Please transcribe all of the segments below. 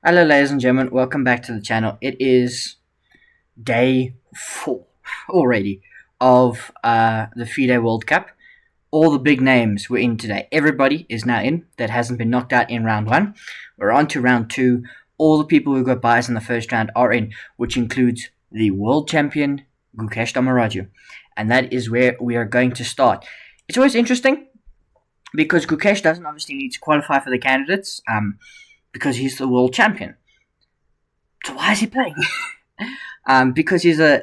Hello, ladies and gentlemen. Welcome back to the channel. It is day 4 already of the FIDE World Cup. All the big names were in today. Everybody is now in that hasn't been knocked out in round 1. We're on to round 2. All the people who got buys in the first round are in, which includes the world champion Gukesh D. And that is where we are going to start. It's always interesting because Gukesh doesn't obviously need to qualify for the candidates. Because he's the world champion. So why is he playing? Because he's a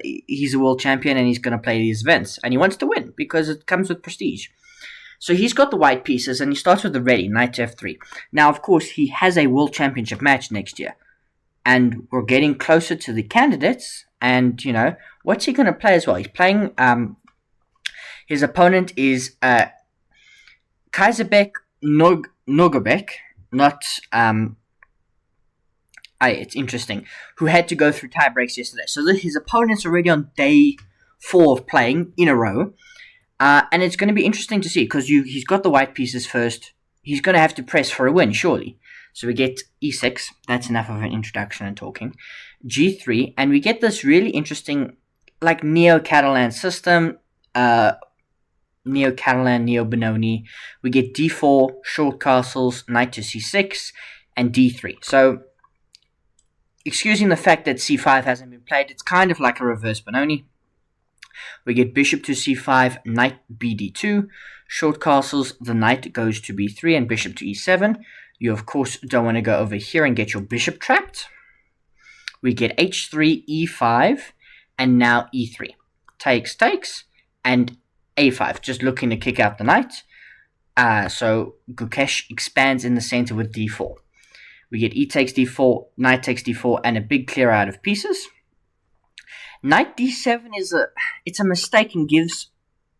world champion and he's going to play these events. And he wants to win because it comes with prestige. So he's got the white pieces and he starts with the ready, knight to f3. Now, of course, he has a world championship match next year. And we're getting closer to the candidates. And, what's he going to play as well? He's playing... his opponent is Kaiserbek Nogabek. Not, it's interesting, who had to go through tie breaks yesterday. So his opponent's already on day 4 of playing in a row. And it's going to be interesting to see, because he's got the white pieces first. He's going to have to press for a win, surely. So we get e6. That's enough of an introduction and talking. g3. And we get this really interesting, like, Neo-Catalan system. Neo-Catalan, Neo-Benoni. We get d4, short castles, knight to c6, and d3. So, excusing the fact that c5 hasn't been played, it's kind of like a reverse Benoni. We get bishop to c5, knight bd2, short castles, the knight goes to b3, and bishop to e7. You, of course, don't want to go over here and get your bishop trapped. We get h3, e5, and now e3. Takes, and a5, just looking to kick out the knight. So Gukesh expands in the center with d4. We get e takes d4, knight takes d4, and a big clear out of pieces. Knight d7 it's a mistake and gives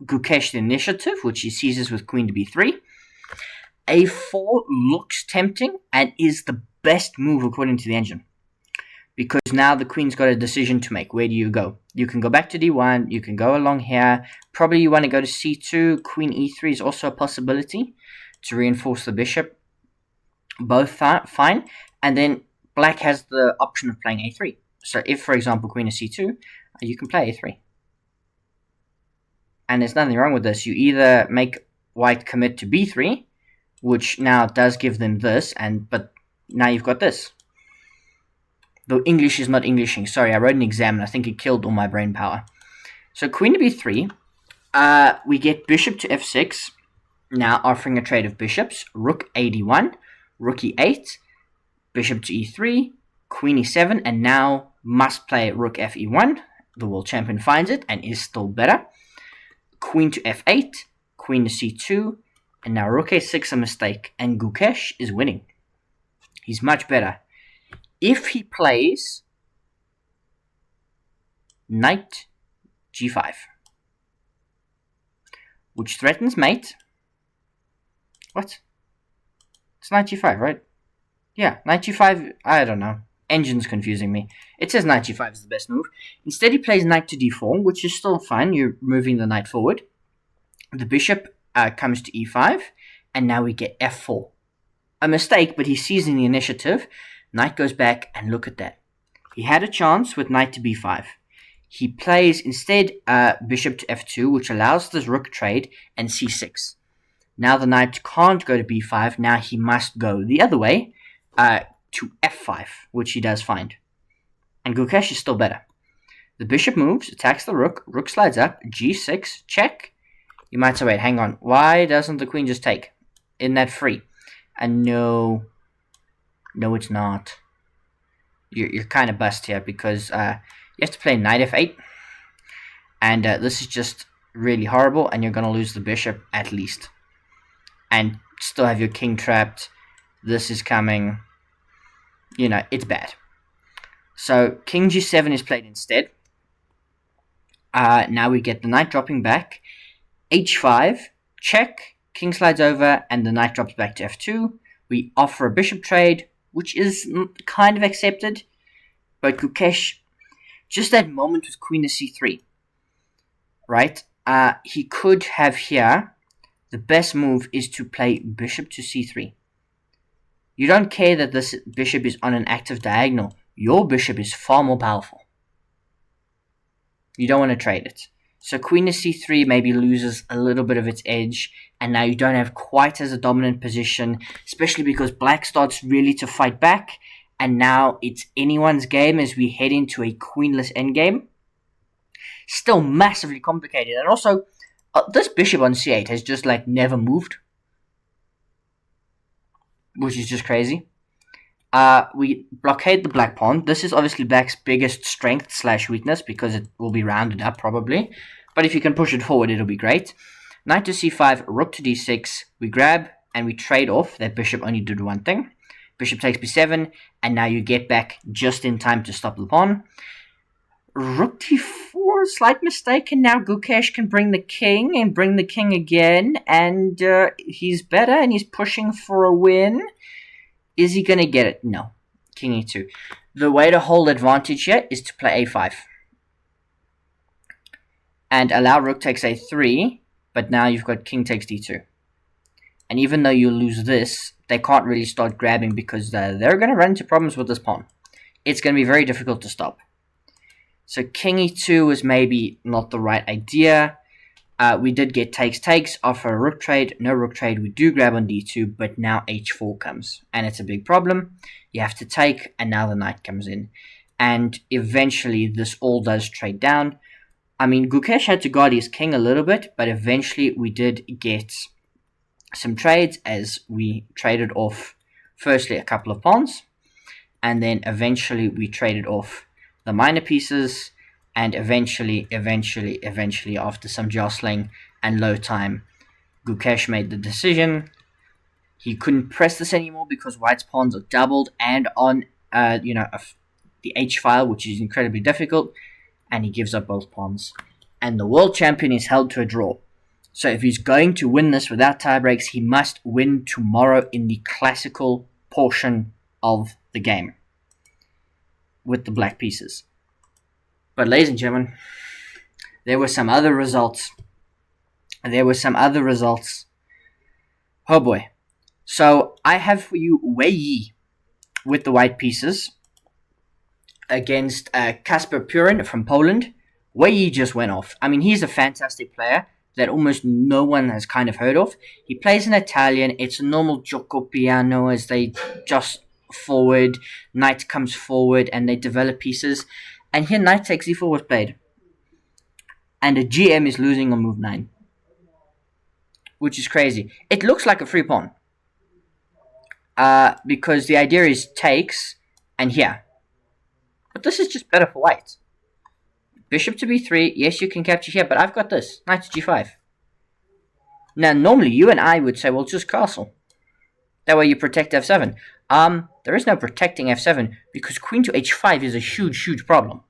Gukesh the initiative, which he seizes with queen to b3. a4 looks tempting and is the best move according to the engine. Because now the queen's got a decision to make. Where do you go? You can go back to d1. You can go along here. Probably you want to go to c2. Queen e3 is also a possibility to reinforce the bishop. Both fine. And then black has the option of playing a3. So if, for example, queen is c2, you can play a3. And there's nothing wrong with this. You either make white commit to b3, which now does give them this, but now you've got this. Though English is not Englishing. Sorry, I wrote an exam and I think it killed all my brain power. So queen to b3. We get bishop to f6. Now offering a trade of bishops. Rook ad1. Rook e8. Bishop to e3. Queen e7. And now must play rook fe1. The world champion finds it and is still better. Queen to f8. Queen to c2. And now rook a6 a mistake. And Gukesh is winning. He's much better. If he plays knight g5, which threatens mate. What? It's knight g5, right? Yeah, knight g5, I don't know. Engine's confusing me. It says knight g5 is the best move. Instead he plays knight to d4, which is still fine. You're moving the knight forward. The bishop comes to e5, and now we get f4. A mistake, but he's seizing the initiative. Knight goes back, and look at that. He had a chance with knight to b5. He plays instead bishop to f2, which allows this rook trade, and c6. Now the knight can't go to b5. Now he must go the other way to f5, which he does find. And Gukesh is still better. The bishop moves, attacks the rook. Rook slides up, g6, check. You might say, wait, hang on. Why doesn't the queen just take? Isn't that free? And no, it's not. You're kind of bust here because you have to play knight f8. And this is just really horrible. And you're going to lose the bishop at least. And still have your king trapped. This is coming. It's bad. So king g7 is played instead. Now we get the knight dropping back. h5, check. King slides over and the knight drops back to f2. We offer a bishop trade, which is kind of accepted. But Gukesh, just that moment with queen to c3, right? He could have here, the best move is to play bishop to c3. You don't care that this bishop is on an active diagonal. Your bishop is far more powerful. You don't want to trade it. So queen to c3 maybe loses a little bit of its edge, and now you don't have quite as a dominant position, especially because black starts really to fight back, and now it's anyone's game as we head into a queenless endgame. Still massively complicated, and also this bishop on c8 has just like never moved, which is just crazy. We blockade the black pawn. This is obviously black's biggest strength / weakness because it will be rounded up probably. But if you can push it forward, it'll be great. Knight to c5, rook to d6. We grab and we trade off. That bishop only did one thing. Bishop takes b7, and now you get back just in time to stop the pawn. Rook d4, slight mistake, and now Gukesh can bring the king and bring the king again, and he's better and he's pushing for a win. Is he going to get it? No. King e2. The way to hold advantage here is to play a5. And allow rook takes a3, but now you've got king takes d2. And even though you lose this, they can't really start grabbing because they're going to run into problems with this pawn. It's going to be very difficult to stop. So king e2 was maybe not the right idea. We did get takes, offer a rook trade, no rook trade. We do grab on d2, but now h4 comes, and it's a big problem. You have to take, and now the knight comes in. And eventually, this all does trade down. I mean, Gukesh had to guard his king a little bit, but eventually we did get some trades as we traded off, firstly, a couple of pawns, and then eventually we traded off the minor pieces, and eventually, after some jostling and low time, Gukesh made the decision. He couldn't press this anymore because white's pawns are doubled and on, the H file, which is incredibly difficult, and he gives up both pawns. And the world champion is held to a draw. So if he's going to win this without tie breaks, he must win tomorrow in the classical portion of the game with the black pieces. But ladies and gentlemen, there were some other results. Oh boy. So I have for you Wei Yi with the white pieces against Kasper Purin from Poland. Wei Yi just went off. I mean, he's a fantastic player that almost no one has kind of heard of. He plays in Italian. It's a normal gioco piano as they just forward. Knight comes forward and they develop pieces. And here knight takes e4 was played. And the GM is losing on move 9. Which is crazy. It looks like a free pawn. Because the idea is takes and here. But this is just better for white. Bishop to b3. Yes, you can capture here, but I've got this. Knight to g5. Now, normally you and I would say, well, just castle. That way you protect f7. There is no protecting f7 because queen to h5 is a huge problem.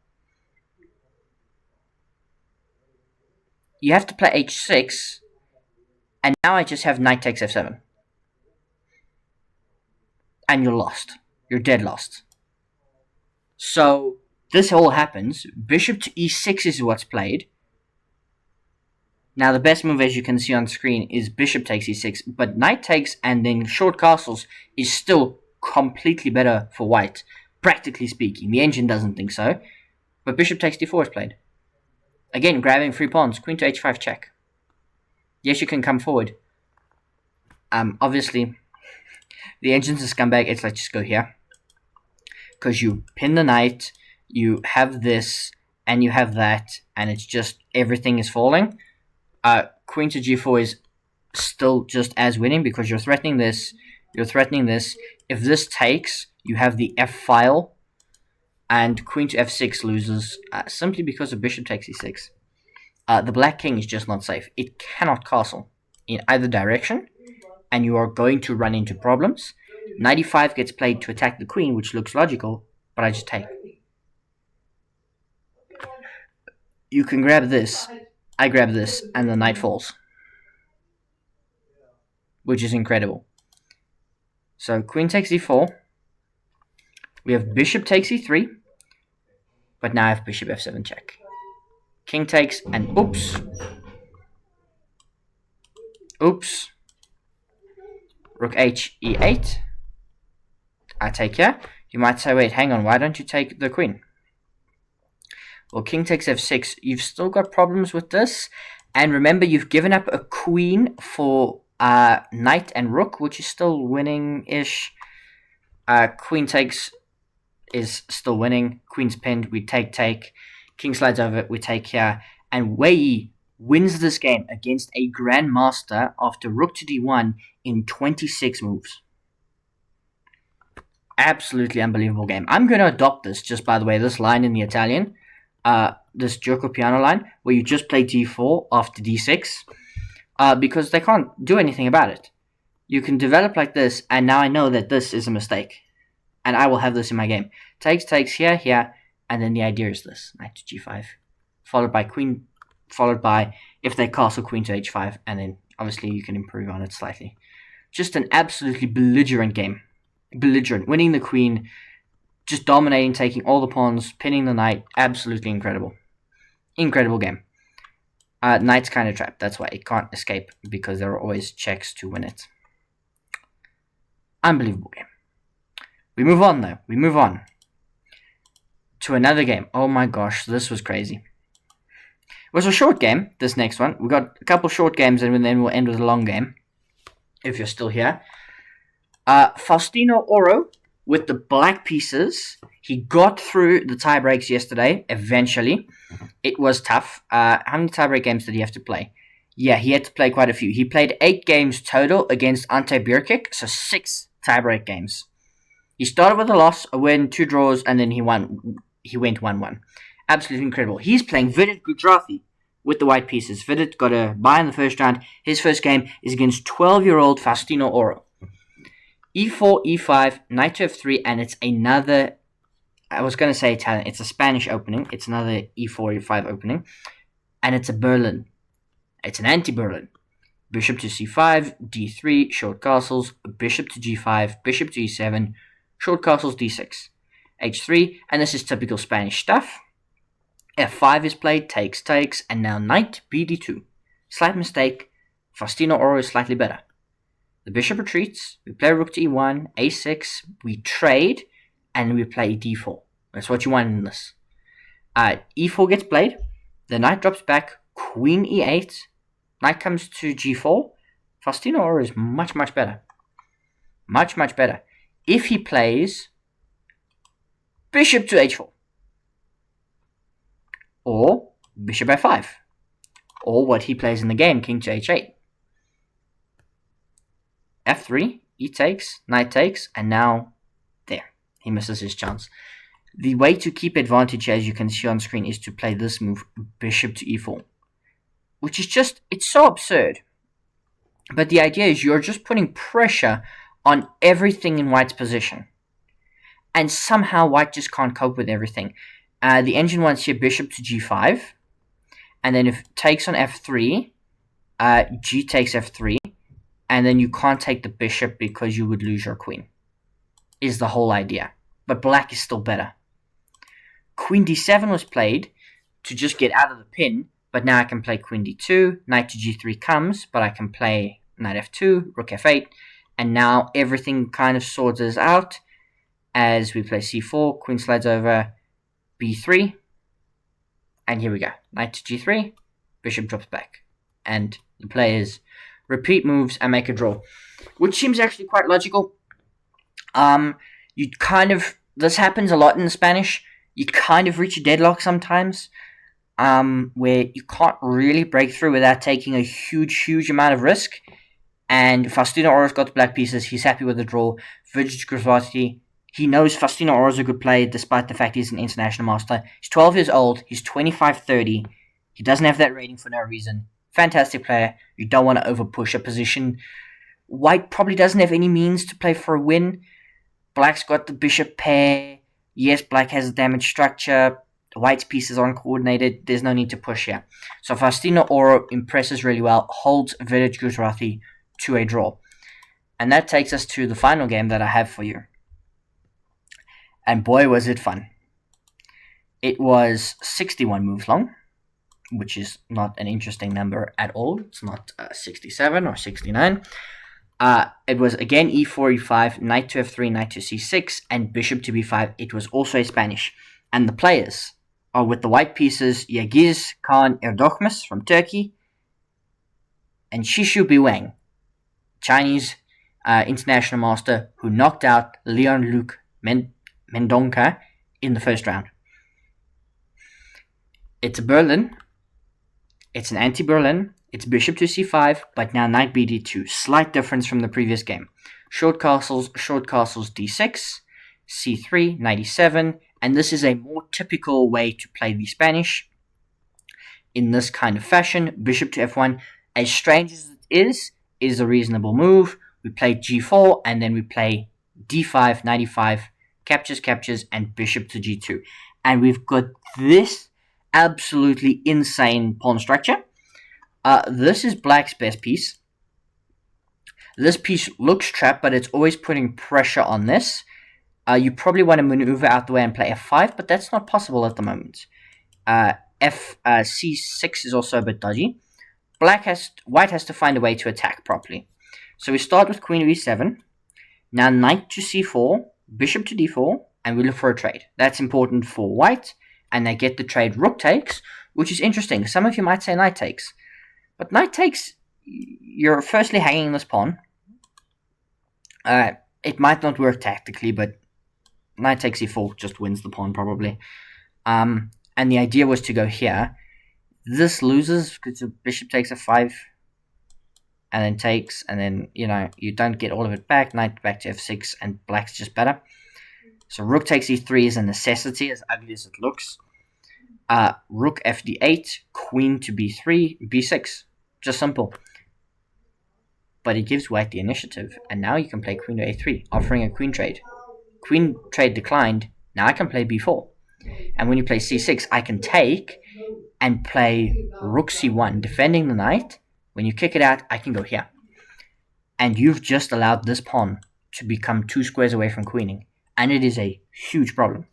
You have to play h6, and now I just have knight takes f7. And you're lost. You're dead lost. So, this all happens. Bishop to e6 is what's played. Now, the best move, as you can see on screen, is bishop takes e6, but knight takes and then short castles is still completely better for white, practically speaking. The engine doesn't think so, but bishop takes d4 is played. Again, grabbing free pawns, queen to h5 check. Yes, you can come forward. Obviously, the engine's a scumbag. It's like, just go here. Because you pin the knight, you have this, and you have that, and it's just, everything is falling. Queen to g4 is still just as winning because you're threatening this, you're threatening this. If this takes, you have the f file, and queen to f6 loses simply because of bishop takes e6. The black king is just not safe. It cannot castle in either direction, and you are going to run into problems. Knight e5 gets played to attack the queen, which looks logical, but I just take. You can grab this. I grab this, and the knight falls. Which is incredible. So, queen takes e4. We have bishop takes e3. But now I have bishop f7 check. King takes, and oops. Oops. Rook h e8. I take here. You might say, wait, hang on, why don't you take the queen? Well, king takes f6. You've still got problems with this. And remember, you've given up a queen for knight and rook, which is still winning-ish. Queen takes is still winning. Queen's pinned, we take. King slides over, we take here. And Wei Yi wins this game against a grandmaster after rook to d1 in 26 moves. Absolutely unbelievable game. I'm going to adopt this, just by the way, this line in the Italian, this gioco piano line, where you just play d4 after d6, because they can't do anything about it. You can develop like this, and now I know that this is a mistake, and I will have this in my game. Takes here, and then the idea is this: knight to g5, followed by queen, followed by, if they castle, queen to h5, and then obviously you can improve on it slightly. Just an absolutely belligerent game. Belligerent, winning the queen, just dominating, taking all the pawns, pinning the knight. Absolutely incredible. Incredible game. Knight's kind of trapped, that's why it can't escape, because there are always checks to win it. Unbelievable game. We move on though. We move on to another game. Oh my gosh, this was crazy. It was a short game, this next one. We got a couple short games and then we'll end with a long game, if you're still here. Faustino Oro with the black pieces. He got through the tie breaks yesterday, eventually. It was tough. How many tie-break games did he have to play? Yeah, he had to play quite a few. He played 8 games total against Ante Birkic, so 6 tie-break games. He started with a loss, a win, 2 draws, and then he won. He went 1-1. Absolutely incredible. He's playing Vidit Gujrathi with the white pieces. Vidit got a bye in the first round. His first game is against 12-year-old Faustino Oro. e4, e5, knight to f3, and it's another... I was going to say Italian. It's a Spanish opening. It's another e4, e5 opening. And it's a Berlin. It's an anti-Berlin. Bishop to c5, d3, short castles, bishop to g5, bishop to e7, short castles, d6, h3, and this is typical Spanish stuff. f5 is played, takes, and now knight, bd2. Slight mistake. Faustino Oro is slightly better. The bishop retreats, we play rook to e1, a6, we trade, and we play d4. That's what you want in this. e4 gets played, the knight drops back, queen e8, knight comes to g4. Faustino Oro is much, much better. Much, much better. If he plays bishop to h4, or bishop f5, or what he plays in the game, king to h8, f3, e takes, knight takes, and now there. He misses his chance. The way to keep advantage, as you can see on screen, is to play this move, bishop to e4. Which is just, it's so absurd. But the idea is you're just putting pressure on everything in white's position. And somehow white just can't cope with everything. The engine wants here bishop to g5. And then if it takes on f3, g takes f3. And then you can't take the bishop because you would lose your queen. Is the whole idea. But black is still better. Queen d7 was played to just get out of the pin. But now I can play queen d2, knight to g3 comes, but I can play knight f2, rook f8, and now everything kind of sorts out as we play c4, queen slides over, b3, and here we go, knight to g3, bishop drops back, and the players repeat moves and make a draw, which seems actually quite logical. This happens a lot in Spanish, you kind of reach a deadlock sometimes, where you can't really break through without taking a huge amount of risk. And Faustino Oro's got the black pieces. He's happy with the draw. Vidit Gujrathi, he knows Faustino Oro's a good player despite the fact he's an international master. He's 12 years old. He's 25-30. He doesn't have that rating for no reason. Fantastic player. You don't want to overpush a position. White probably doesn't have any means to play for a win. Black's got the bishop pair. Yes, black has a damaged structure. White's pieces aren't coordinated. There's no need to push here. So Faustino Oro impresses really well, holds Vidit Gujrathi to a draw. And that takes us to the final game that I have for you. And boy, was it fun. It was 61 moves long, which is not an interesting number at all. It's not 67 or 69. It was again e4, e5, knight to f3, knight to c6, and bishop to b5. It was also a Spanish. And the players are with the white pieces, Yagiz Khan Erdoğmez from Turkey, and Shishu Biwang, Chinese international master, who knocked out Leon-Luc Mendonca in the first round. It's a Berlin. It's an anti-Berlin. It's bishop to c5, but now knight bd2. Slight difference from the previous game. Short castles d6, c3, knight e7, and this is a more typical way to play the Spanish in this kind of fashion. Bishop to f1, as strange as it is a reasonable move. We play g4, and then we play d5, knight e5, captures, and bishop to g2. And we've got this absolutely insane pawn structure. This is black's best piece. This piece looks trapped, but it's always putting pressure on this. You probably want to maneuver out the way and play f5, but that's not possible at the moment. c6 is also a bit dodgy. White has to find a way to attack properly. So we start with queen to e7. Now knight to c4, bishop to d4, and we look for a trade. That's important for white, and they get the trade rook takes, which is interesting. Some of you might say knight takes. But knight takes, you're firstly hanging this pawn. It might not work tactically, but knight takes e4 just wins the pawn probably. And the idea was to go here. This loses because the bishop takes f5 and then takes, and then, you don't get all of it back. Knight back to f6, and black's just better. So rook takes e3 is a necessity, as ugly as it looks. Rook fd8, queen to b3, b6. Just simple. But it gives white the initiative, and now you can play queen to a3, offering a queen trade. Queen trade declined, now I can play b4. And when you play c6, I can take and play rook c1, defending the knight. When you kick it out, I can go here. And you've just allowed this pawn to become 2 squares away from queening. And it is a huge problem.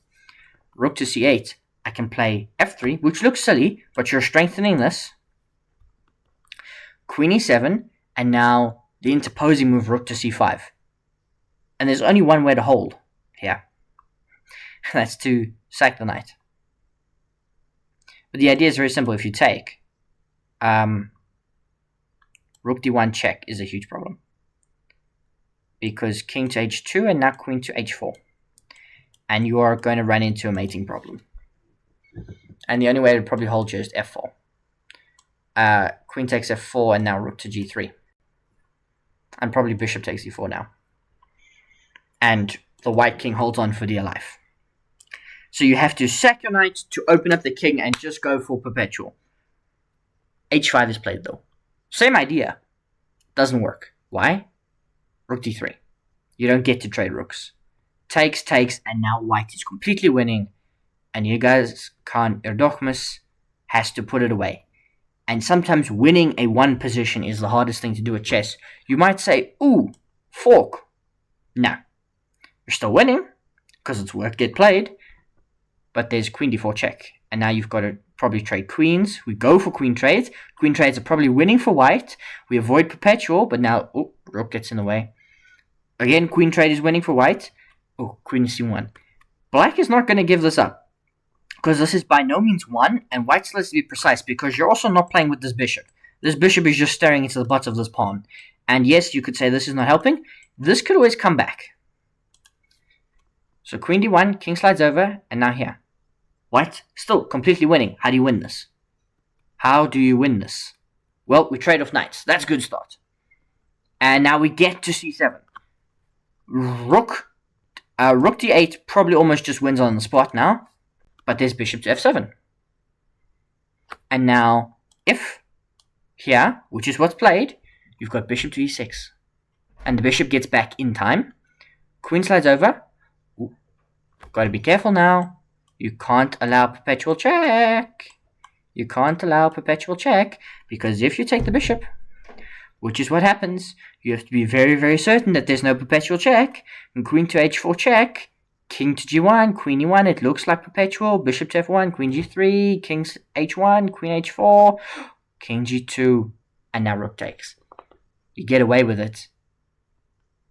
Rook to c8, I can play f3, which looks silly, but you're strengthening this. Queen e7, and now the interposing move rook to c5. And there's only one way to hold here. That's to sack the knight. But the idea is very simple. If you take, rook d1 check is a huge problem. Because king to h2 and now queen to h4. And you are going to run into a mating problem. And the only way to probably hold you is f4. Queen takes f4 and now rook to g3. And probably bishop takes e4 now. And the white king holds on for dear life. So you have to sack your knight to open up the king and just go for perpetual. h5 is played though. Same idea. Doesn't work. Why? Rook d3. You don't get to trade rooks. Takes, and now white is completely winning. And you guys, Khan Erdoğmez has to put it away. And sometimes winning a one position is the hardest thing to do at chess. You might say, ooh, fork. No. You're still winning, because it's work get played. But there's queen d4 check. And now you've got to probably trade queens. We go for queen trades. Queen trades are probably winning for white. We avoid perpetual, but now, oh, rook gets in the way. Again, queen trade is winning for white. Oh, queen c1. Black is not going to give this up. Because this is by no means won, and white still has to be precise, because you're also not playing with this bishop. This bishop is just staring into the butt of this pawn. And yes, you could say this is not helping. This could always come back. So queen d1, king slides over, and now here. White still completely winning. How do you win this? How do you win this? Well, we trade off knights. That's a good start. And now we get to c7. Rook d8 probably almost just wins on the spot now. But there's bishop to f7. And now, if here, which is what's played, you've got bishop to e6. And the bishop gets back in time. Queen slides over. Ooh. Got to be careful now. You can't allow perpetual check. You can't allow perpetual check. Because if you take the bishop, which is what happens, you have to be very, very certain that there's no perpetual check. And queen to h4 check. King to g1, queen e1, it looks like perpetual. Bishop to f1, queen g3, king h1, queen h4, king g2, and now rook takes. You get away with it.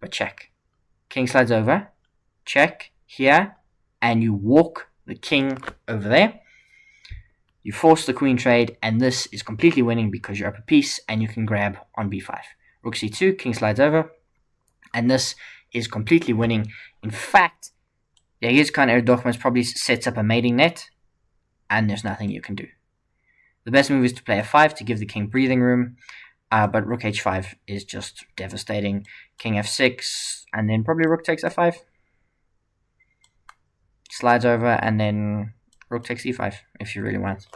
but check. King slides over, check, here, and you walk the king over there. You force the queen trade, and this is completely winning because you're up a piece, and you can grab on b5. Rook c2, king slides over, and this is completely winning. In fact, his kind of Erdoğan's probably sets up a mating net, and there's nothing you can do. The best move is to play f5 to give the king breathing room, but rook h5 is just devastating. King f6, and then probably rook takes f5. Slides over, and then rook takes e5 if you really want.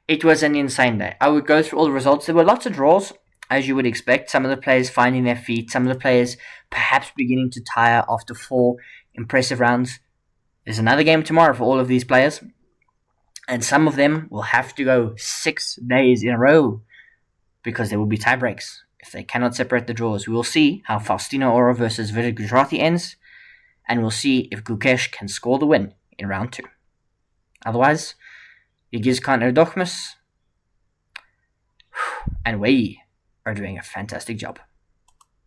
It was an insane day. I would go through all the results. There were lots of draws, as you would expect. Some of the players finding their feet. Some of the players perhaps beginning to tire after 4 impressive rounds. There's another game tomorrow for all of these players. And some of them will have to go 6 days in a row because there will be tie breaks if they cannot separate the draws. We will see how Faustino Oro versus Vidit Gujrathi ends. And we'll see if Gukesh can score the win in round 2. Otherwise, Yildiz Khan Erdoğan and Wei Yi are doing a fantastic job.